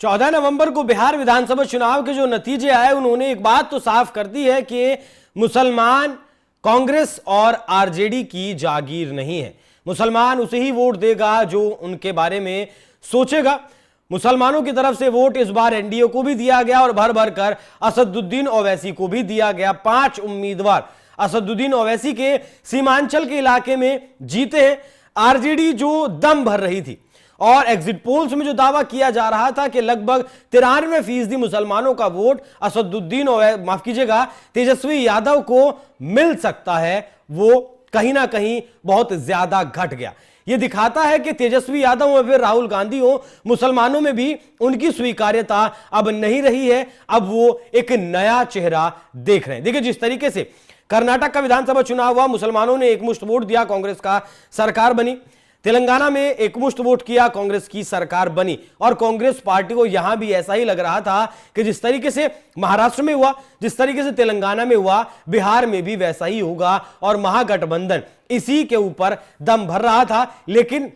14 नवंबर को बिहार विधानसभा चुनाव के जो नतीजे आए उन्होंने एक बात तो साफ कर दी है कि मुसलमान कांग्रेस और आरजेडी की जागीर नहीं है। मुसलमान उसे ही वोट देगा जो उनके बारे में सोचेगा। मुसलमानों की तरफ से वोट इस बार एनडीए को भी दिया गया और भर भर कर असदुद्दीन ओवैसी को भी दिया गया। 5 उम्मीदवार असदुद्दीन ओवैसी के सीमांचल के इलाके में जीते हैं। आरजेडी जो दम भर रही थी और एग्जिट पोल्स में जो दावा किया जा रहा था कि लगभग 93% मुसलमानों का वोट असदुद्दीन माफ कीजिएगा तेजस्वी यादव को मिल सकता है, वो कहीं ना कहीं बहुत ज्यादा घट गया। यह दिखाता है कि तेजस्वी यादव हो फिर राहुल गांधी हो, मुसलमानों में भी उनकी स्वीकार्यता अब नहीं रही है। अब वो एक नया चेहरा देख रहे हैं। देखिए, जिस तरीके से कर्नाटक का विधानसभा चुनाव हुआ, मुसलमानों ने एकमुश्त वोट दिया, कांग्रेस का सरकार बनी। तेलंगाना में एकमुश्त वोट किया, कांग्रेस की सरकार बनी। और कांग्रेस पार्टी को यहां भी ऐसा ही लग रहा था कि जिस तरीके से महाराष्ट्र में हुआ, जिस तरीके से तेलंगाना में हुआ, बिहार में भी वैसा ही होगा और महागठबंधन इसी के ऊपर दम भर रहा था। लेकिन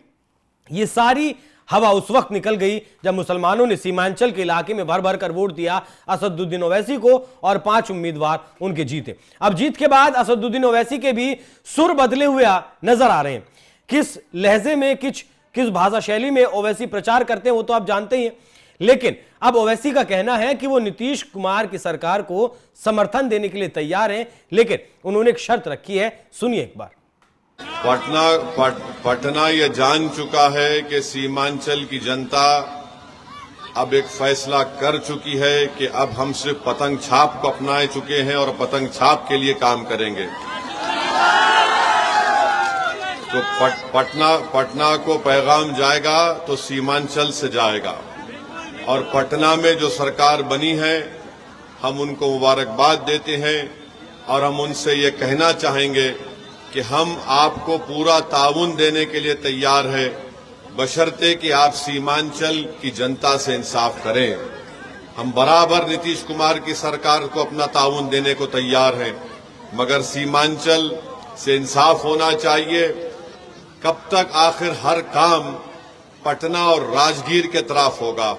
यह सारी हवा उस वक्त निकल गई जब मुसलमानों ने सीमांचल के इलाके में भर भर कर वोट दिया असदुद्दीन ओवैसी को और 5 उम्मीदवार उनके जीते। अब जीत के बाद असदुद्दीन ओवैसी के भी सुर बदले हुए नजर आ रहे हैं। किस लहजे में, किस भाषा शैली में ओवैसी प्रचार करते हैं वो तो आप जानते ही हैं। लेकिन अब ओवैसी का कहना है कि वो नीतीश कुमार की सरकार को समर्थन देने के लिए तैयार हैं, लेकिन उन्होंने एक शर्त रखी है। सुनिए एक बार। पटना यह जान चुका है कि सीमांचल की जनता अब एक फैसला कर चुकी है कि अब हम सिर्फ पतंग छाप को अपना चुके हैं और पतंग छाप के लिए काम करेंगे। तो पटना को पैगाम जाएगा तो सीमांचल से जाएगा। और पटना में जो सरकार बनी है, हम उनको मुबारकबाद देते हैं और हम उनसे ये कहना चाहेंगे कि हम आपको पूरा ताउन देने के लिए तैयार है, बशर्ते कि आप सीमांचल की जनता से इंसाफ करें। हम बराबर नीतीश कुमार की सरकार को अपना ताउन देने को तैयार हैं, मगर सीमांचल से इंसाफ होना चाहिए। कब तक आखिर हर काम पटना और राजगीर के तरफ होगा?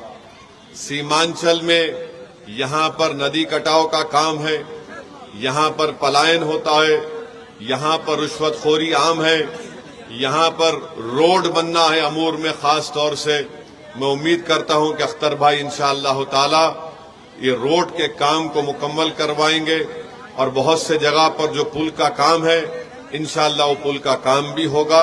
सीमांचल में यहां पर नदी कटाव का काम है, यहां पर पलायन होता है, यहां पर रिश्वतखोरी आम है, यहां पर रोड बनना है अमूर में खास तौर से। मैं उम्मीद करता हूं कि अख्तर भाई इंशाअल्लाह ताला ये रोड के काम को मुकम्मल करवाएंगे और बहुत से जगह पर जो पुल का काम है इंशाअल्लाह वो पुल का काम भी होगा।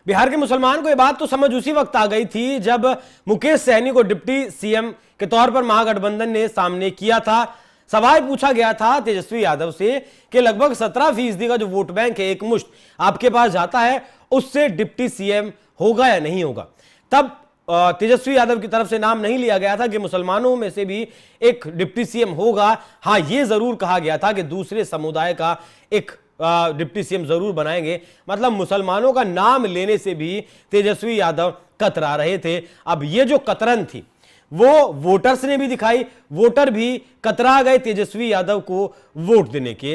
बिहार के मुसलमान को यह बात तो समझ उसी वक्त आ गई थी जब मुकेश सहनी को डिप्टी सीएम के तौर पर महागठबंधन ने सामने किया था। सवाल पूछा गया था तेजस्वी यादव से कि लगभग 17% का जो वोट बैंक है एकमुश्त आपके पास जाता है, उससे डिप्टी सीएम होगा या नहीं होगा। तब तेजस्वी यादव की तरफ से नाम नहीं लिया गया था कि मुसलमानों में से भी एक डिप्टी सीएम होगा। हां, यह जरूर कहा गया था कि दूसरे समुदाय का एक डिप्टी सीएम जरूर बनाएंगे। मतलब मुसलमानों का नाम लेने से भी तेजस्वी यादव कतरा रहे थे। अब यह जो कतरन थी वो वोटर्स ने भी दिखाई, वोटर भी कतरा गए तेजस्वी यादव को वोट देने के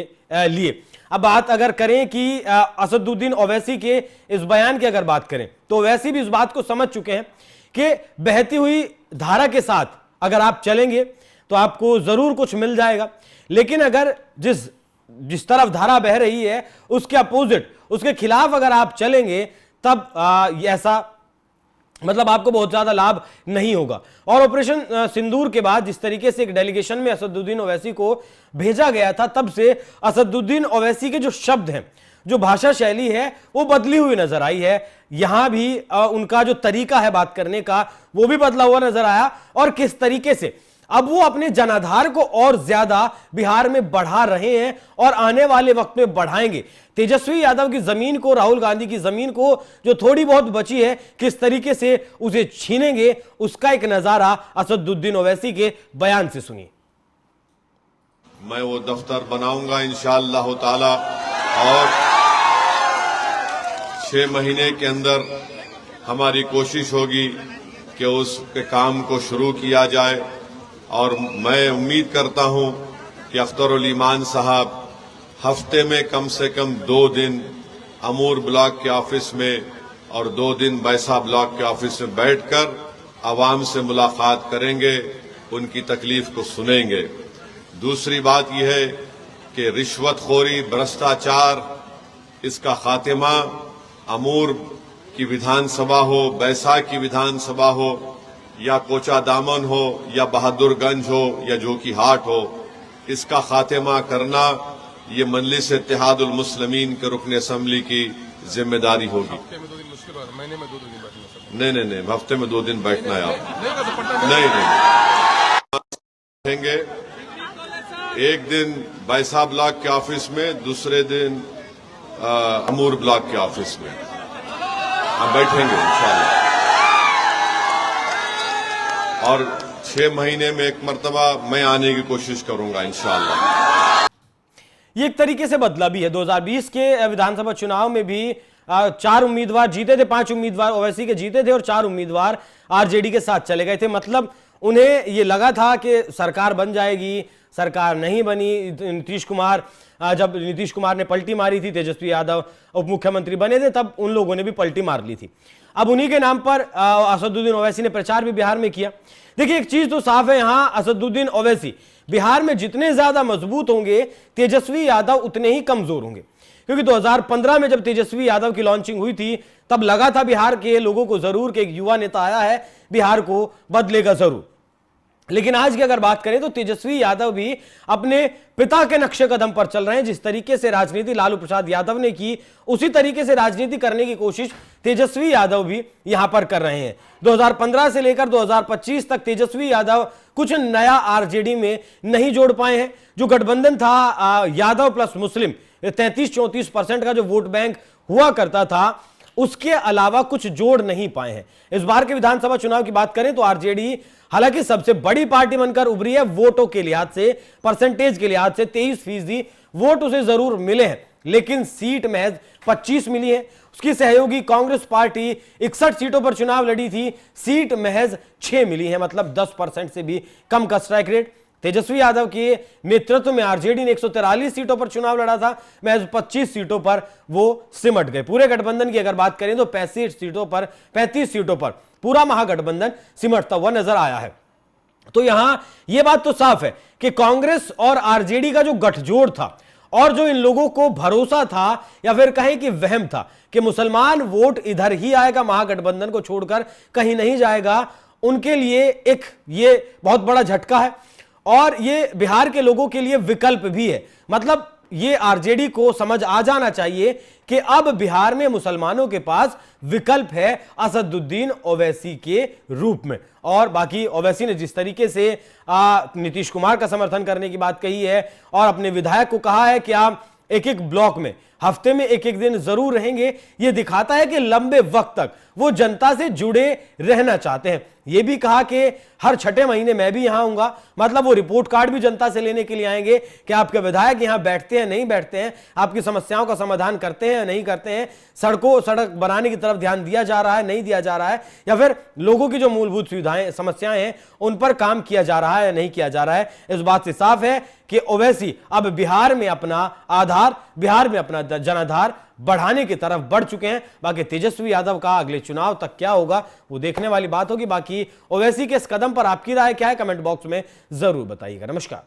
लिए। अब बात अगर करें कि असदुद्दीन ओवैसी के इस बयान की अगर बात करें तो ओवैसी भी इस बात को समझ चुके हैं कि बहती हुई धारा के साथ अगर आप चलेंगे तो आपको जरूर कुछ मिल जाएगा, लेकिन अगर जिस तरफ धारा बह रही है उसके अपोजिट, उसके खिलाफ अगर आप चलेंगे तब ऐसा मतलब आपको बहुत ज्यादा लाभ नहीं होगा। और ऑपरेशन सिंदूर के बाद जिस तरीके से एक डेलीगेशन में असदुद्दीन ओवैसी को भेजा गया था, तब से असदुद्दीन ओवैसी के जो शब्द हैं, जो भाषा शैली है, वो बदली हुई नजर आई है। यहां भी उनका जो तरीका है बात करने का वो भी बदला हुआ नजर आया। और किस तरीके से अब वो अपने जनाधार को और ज्यादा बिहार में बढ़ा रहे हैं और आने वाले वक्त में बढ़ाएंगे। तेजस्वी यादव की जमीन को, राहुल गांधी की जमीन को जो थोड़ी बहुत बची है, किस तरीके से उसे छीनेंगे, उसका एक नजारा असदुद्दीन ओवैसी के बयान से सुनिए। मैं वो दफ्तर बनाऊंगा इंशाअल्लाह ताला और 6 महीने के अंदर हमारी कोशिश होगी कि उसके काम को शुरू किया जाए। और मैं उम्मीद करता हूं कि अख्तरुल ईमान साहब हफ्ते में कम से कम 2 दिन अमूर ब्लॉक के ऑफिस में और 2 दिन बैसा ब्लॉक के ऑफिस में बैठकर आवाम से मुलाकात करेंगे, उनकी तकलीफ को सुनेंगे। दूसरी बात यह है कि रिश्वतखोरी, भ्रष्टाचार, इसका खात्मा अमूर की विधानसभा हो, बैसाख की विधानसभा हो, या कोचा दामन हो, या बहादुरगंज हो, या जोकीहाट हो, इसका खात्मा करना ये मजलिस इत्तेहादुल मुस्लिमीन के रुकन असम्बली की जिम्मेदारी होगी। हफ्ते में 2 दिन मुश्किल है, महीने में 2 दिन बैठना सर। नहीं, हफ्ते में 2 दिन बैठना है आप। नहीं बैठेंगे। एक दिन बैसा ब्लॉक के ऑफिस में, दूसरे दिन अमूर ब्लॉक के ऑफिस में हम बैठेंगे इंशाल्लाह। और 6 महीने में एक मर्तबा मैं आने की कोशिश करूंगा इंशाल्लाह। ये एक तरीके से बदला भी है। 2020 के विधानसभा चुनाव में भी 4 उम्मीदवार जीते थे, 5 उम्मीदवार ओवैसी के जीते थे और 4 उम्मीदवार आरजेडी के साथ चले गए थे। मतलब उन्हें ये लगा था कि सरकार बन जाएगी, सरकार नहीं बनी। नीतीश कुमार, जब नीतीश कुमार ने पलटी मारी थी, तेजस्वी यादव उप मुख्यमंत्री बने थे, तब उन लोगों ने भी पलटी मार ली थी। अब उन्हीं के नाम पर असदुद्दीन ओवैसी ने प्रचार भी बिहार में किया। देखिए, एक चीज तो साफ है, यहां असदुद्दीन ओवैसी बिहार में जितने ज्यादा मजबूत होंगे, तेजस्वी यादव उतने ही कमजोर होंगे। क्योंकि 2015 में जब तेजस्वी यादव की लॉन्चिंग हुई थी, तब लगा था बिहार के लोगों को जरूर कि एक युवा नेता आया है, बिहार को बदलेगा जरूर। लेकिन आज की अगर बात करें तो तेजस्वी यादव भी अपने पिता के नक्शे कदम पर चल रहे हैं। जिस तरीके से राजनीति लालू प्रसाद यादव ने की, उसी तरीके से राजनीति करने की कोशिश तेजस्वी यादव भी यहां पर कर रहे हैं। 2015 से लेकर 2025 तक तेजस्वी यादव कुछ नया आरजेडी में नहीं जोड़ पाए हैं। जो गठबंधन था यादव प्लस मुस्लिम, 33-34% का जो वोट बैंक हुआ करता था, उसके अलावा कुछ जोड़ नहीं पाए हैं। इस बार के विधानसभा चुनाव की बात करें तो आरजेडी हालांकि सबसे बड़ी पार्टी बनकर उभरी है। वोटों के लिहाज से, परसेंटेज के लिहाज से 23% वोट उसे जरूर मिले हैं, लेकिन सीट महज 25 मिली है। उसकी सहयोगी कांग्रेस पार्टी 61 सीटों पर चुनाव लड़ी थी, सीट महज 6 मिली है, मतलब 10% से भी कम का स्ट्राइक रेट। तेजस्वी यादव के नेतृत्व में आरजेडी ने 143 सीटों पर चुनाव लड़ा था, महज 25 सीटों पर वो सिमट गए। पूरे गठबंधन की अगर बात करें तो 35 सीटों पर पूरा महागठबंधन सिमटता हुआ नजर आया है। तो यहां यह बात तो साफ है कि कांग्रेस और आरजेडी का जो गठजोड़ था और जो इन लोगों को भरोसा था या फिर कहें कि वहम था कि मुसलमान वोट इधर ही आएगा, महागठबंधन को छोड़कर कहीं नहीं जाएगा, उनके लिए एक ये बहुत बड़ा झटका है और ये बिहार के लोगों के लिए विकल्प भी है। मतलब ये आरजेडी को समझ आ जाना चाहिए कि अब बिहार में मुसलमानों के पास विकल्प है असदुद्दीन ओवैसी के रूप में। और बाकी ओवैसी ने जिस तरीके से नीतीश कुमार का समर्थन करने की बात कही है और अपने विधायक को कहा है कि आप एक एक ब्लॉक में हफ्ते में एक एक दिन जरूर रहेंगे, यह दिखाता है कि लंबे वक्त तक वो जनता से जुड़े रहना चाहते हैं। यह भी कहा कि हर 6ठे महीने मैं भी यहां आऊंगा, मतलब वो रिपोर्ट कार्ड भी जनता से लेने के लिए आएंगे कि आपके विधायक यहां बैठते हैं नहीं बैठते हैं, आपकी समस्याओं का समाधान करते हैं नहीं करते हैं, सड़क बनाने की तरफ ध्यान दिया जा रहा है नहीं दिया जा रहा है, या फिर लोगों की जो मूलभूत सुविधाएं समस्याएं हैं उन पर काम किया जा रहा है या नहीं किया जा रहा है। इस बात से साफ है कि ओवैसी अब बिहार में अपना आधार, बिहार में अपना जनाधार बढ़ाने की तरफ बढ़ चुके हैं। बाकी तेजस्वी यादव का अगले चुनाव तक क्या होगा वो देखने वाली बात होगी। बाकी ओवैसी के इस कदम पर आपकी राय क्या है, कमेंट बॉक्स में जरूर बताइएगा। नमस्कार।